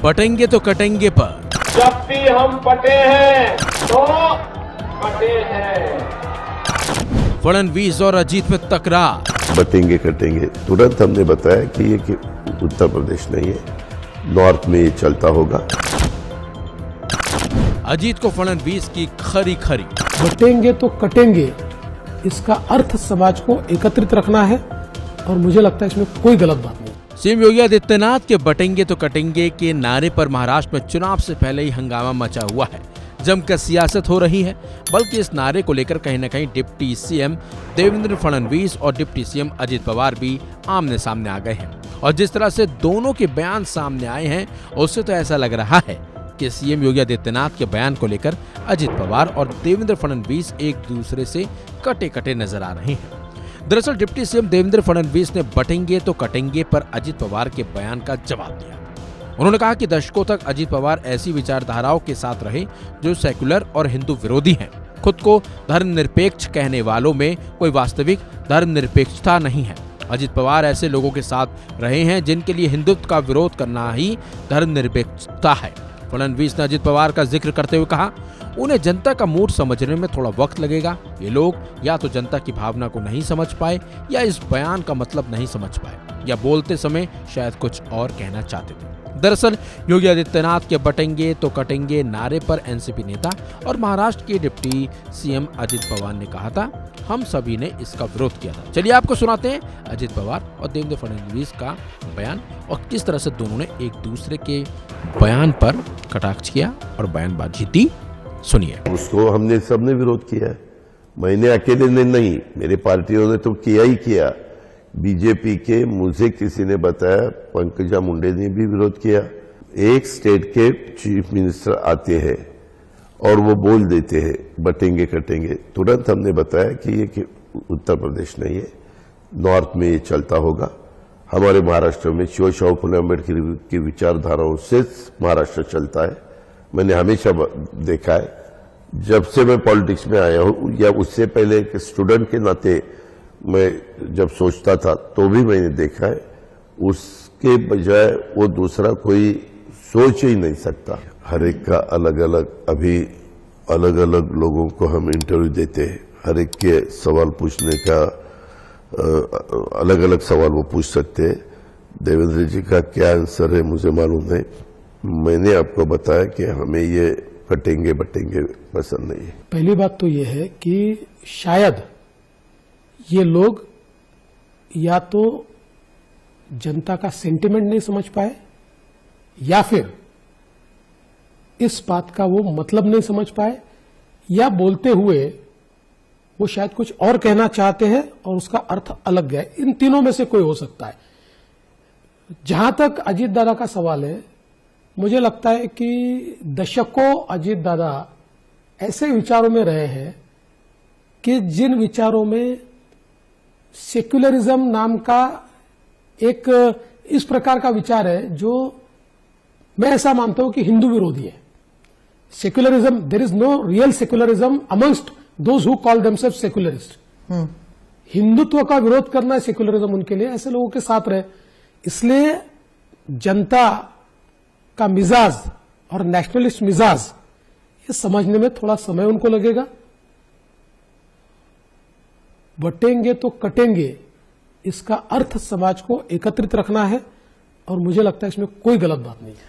बटेंगे तो कटेंगे पर जब भी हम पटे हैं तो कटे हैं। फडणवीस और अजीत में तकरार। बटेंगे कटेंगे, तुरंत हमने बताया कि ये कि उत्तर प्रदेश नहीं है, नॉर्थ में ये चलता होगा। अजीत को फडणवीस की खरी खरी। बटेंगे तो कटेंगे, इसका अर्थ समाज को एकत्रित रखना है और मुझे लगता है इसमें कोई गलत बात नहीं। सीएम योगी आदित्यनाथ के बटेंगे तो कटेंगे के नारे पर महाराष्ट्र में चुनाव से पहले ही हंगामा मचा हुआ है। जमकर सियासत हो रही है, बल्कि इस नारे को लेकर कहीं न कहीं डिप्टी सीएम देवेंद्र फडणवीस और डिप्टी सीएम अजित पवार भी आमने सामने आ गए हैं। और जिस तरह से दोनों के बयान सामने आए हैं, उससे तो ऐसा लग रहा है कि सीएम योगी आदित्यनाथ के बयान को लेकर अजित पवार और देवेंद्र फडणवीस एक दूसरे से कटे कटे नजर आ रहे हैं। दरअसल डिप्टी सीएम देवेंद्र फडणवीस ने बटेंगे तो कटेंगे पर अजित पवार के बयान का जवाब दिया। उन्होंने कहा कि दशकों तक अजित पवार ऐसी विचारधाराओं के साथ रहे जो सेक्युलर और हिंदू विरोधी हैं। खुद को धर्मनिरपेक्ष कहने वालों में कोई वास्तविक धर्मनिरपेक्षता नहीं है। अजित पवार ऐसे लोगों के साथ रहे हैं जिनके लिए हिंदुत्व का विरोध करना ही धर्मनिरपेक्षता है। फडणवीस ने अजित पवार का जिक्र करते हुए कहा, उन्हें जनता का मूड समझने में थोड़ा वक्त लगेगा। ये लोग या तो जनता की भावना को नहीं समझ पाए या इस बयान का मतलब नहीं समझ पाए या बोलते समय शायद कुछ और कहना चाहते थे। दरअसल योगी आदित्यनाथ के बटेंगे तो कटेंगे नारे पर एनसीपी नेता और महाराष्ट्र के डिप्टी सीएम अजित पवार ने कहा था, हम सभी ने इसका विरोध किया था। चलिए आपको सुनाते हैं अजित पवार और देवेंद्र फडणवीस का बयान और किस तरह से दोनों ने एक दूसरे के बयान पर कटाक्ष किया और बयानबाजी दी। सुनिए। उसको हमने सबने विरोध किया है, मैंने अकेले ने नहीं, मेरे पार्टियों ने तो किया ही किया। बीजेपी के मुझे किसी ने बताया, पंकजा मुंडे ने भी विरोध किया। एक स्टेट के चीफ मिनिस्टर आते हैं और वो बोल देते हैं बटेंगे कटेंगे, तुरंत हमने बताया कि ये कि उत्तर प्रदेश नहीं है, नॉर्थ में ये चलता होगा। हमारे महाराष्ट्र में शिवशाहू फुले अम्बेडकर की विचारधाराओं से महाराष्ट्र चलता है। मैंने हमेशा देखा है, जब से मैं पॉलिटिक्स में आया हूं या उससे पहले एक स्टूडेंट के नाते मैं जब सोचता था तो भी मैंने देखा है, उसके बजाय वो दूसरा कोई सोच ही नहीं सकता। हर एक का अलग अलग, अभी अलग अलग लोगों को हम इंटरव्यू देते हैं, हर एक के सवाल पूछने का अलग अलग सवाल वो पूछ सकते हैं। देवेंद्र जी का क्या आंसर है मुझे मालूम नहीं। मैंने आपको बताया कि हमें ये कटेंगे बटेंगे पसंद नहीं है। पहली बात तो ये है कि शायद ये लोग या तो जनता का सेंटिमेंट नहीं समझ पाए या फिर इस बात का वो मतलब नहीं समझ पाए या बोलते हुए वो शायद कुछ और कहना चाहते हैं और उसका अर्थ अलग है। इन तीनों में से कोई हो सकता है। जहां तक अजीत दादा का सवाल है, मुझे लगता है कि दशकों अजीत दादा ऐसे विचारों में रहे हैं कि जिन विचारों में सेक्युलरिज्म नाम का एक इस प्रकार का विचार है जो मैं ऐसा मानता हूं कि हिंदू विरोधी है। Secularism, there is no real secularism amongst those who call themselves secularist. Hindutva का विरोध करना है सेक्युलरिज्म उनके लिए, ऐसे लोगों के साथ रहे। इसलिए जनता का मिजाज और नेशनलिस्ट मिजाज ये समझने में थोड़ा समय उनको लगेगा। बटेंगे तो कटेंगे, इसका अर्थ समाज को एकत्रित रखना है और मुझे लगता है इसमें कोई गलत बात नहीं है।